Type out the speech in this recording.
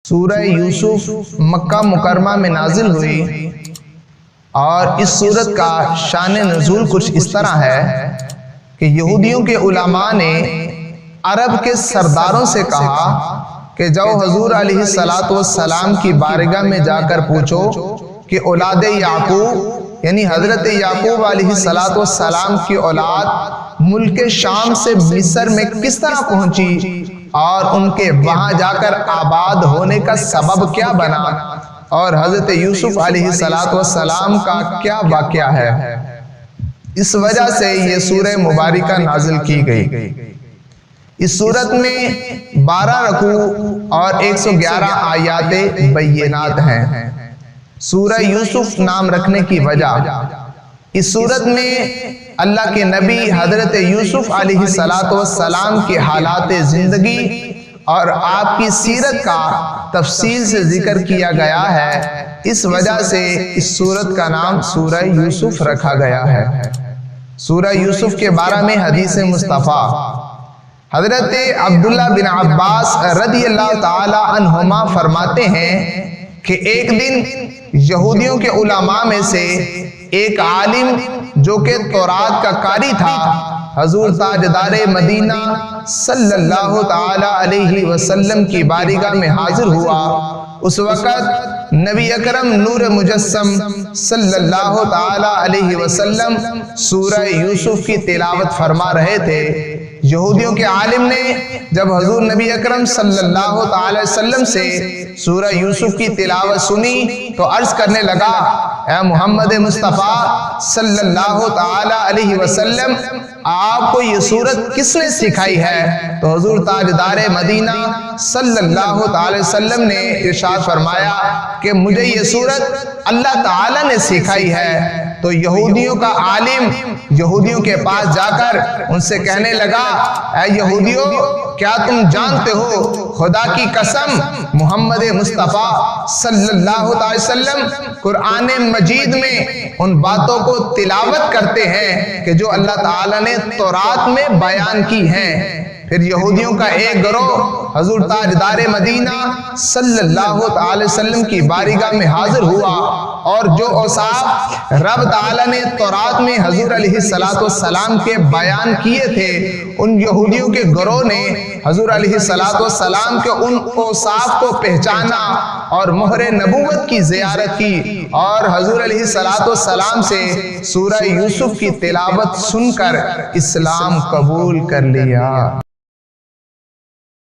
سورہ یوسف مکہ مکرمہ میں نازل ہوئی اور اس سورت کا شان نزول کچھ اس طرح ہے کہ یہودیوں کے علماء نے عرب کے سرداروں سے کہا کہ جاؤ حضور علیہ السلام کی بارگاہ میں جا کر پوچھو کہ اولاد یعقوب یعنی حضرت یعقوب علیہ السلام کی اولاد ملک شام سے مصر میں کس طرح پہنچی اور ان کے وہاں جا کر آباد ہونے کا سبب کیا بنا اور حضرت یوسف علیہ السلام کا کیا واقعہ ہے۔ اس وجہ سے یہ سورہ مبارکہ نازل کی گئی۔ اس سورت میں 12 رکوع اور 111 آیات بینات ہیں۔ سورہ یوسف نام رکھنے کی وجہ، اس سورت میں اللہ کے نبی حضرت یوسف علیہ السلام کے حالات زندگی اور آپ کی سیرت کا تفصیل سے ذکر کیا گیا ہے، اس وجہ سے اس سورت کا نام سورہ یوسف رکھا گیا ہے۔ سورہ یوسف کے بارے میں حدیث مصطفیٰ حضرت عبداللہ بن عباس رضی اللہ تعالی عنہما فرماتے ہیں کہ ایک دن یہودیوں کے علماء میں سے ایک عالم جو کہ تورات کا قاری تھا حضور تاجدار مدینہ صلی اللہ تعالی علیہ وسلم کی بارگاہ میں حاضر ہوا۔ اس وقت نبی اکرم نور مجسم صلی اللہ تعالی علیہ وسلم سورہ یوسف کی تلاوت فرما رہے تھے۔ یہودیوں کے عالم نے جب حضور نبی اکرم صلی اللہ تعالی وسلم سے سورہ یوسف کی تلاوت سنی تو عرض کرنے لگا، اے محمد مصطفیٰ صلی اللہ تعالی علیہ وسلم، آپ کو یہ سورت کس نے سکھائی ہے؟ تو حضور تاجدار مدینہ صلی اللہ تعالی وسلم نے ارشاد فرمایا کہ مجھے یہ سورت اللہ تعالی نے سکھائی ہے۔ تو یہودیوں کا عالم یہودیوں کے پاس جا کر ان سے کہنے لگا، اے یہودیوں، کیا تم جانتے ہو خدا کی قسم محمد مصطفیٰ صلی اللہ علیہ وسلم قرآن مجید میں ان باتوں کو تلاوت کرتے ہیں کہ جو اللہ تعالیٰ نے تورات میں بیان کی ہیں۔ پھر یہودیوں کا ایک گروہ حضور تاجدار مدینہ صلی اللہ علیہ وسلم کی بارگاہ میں حاضر ہوا اور جو اوصاف رب تعالیٰ نے تورات میں حضور علیہ السلام کے بیان کیے تھے، ان یہودیوں کے گروہ نے حضور علیہ السلام کے ان اوصاف کو پہچانا اور مہر نبوت کی زیارت کی اور حضور علیہ السلام سے سورہ یوسف کی تلاوت سن کر اسلام قبول کر لیا۔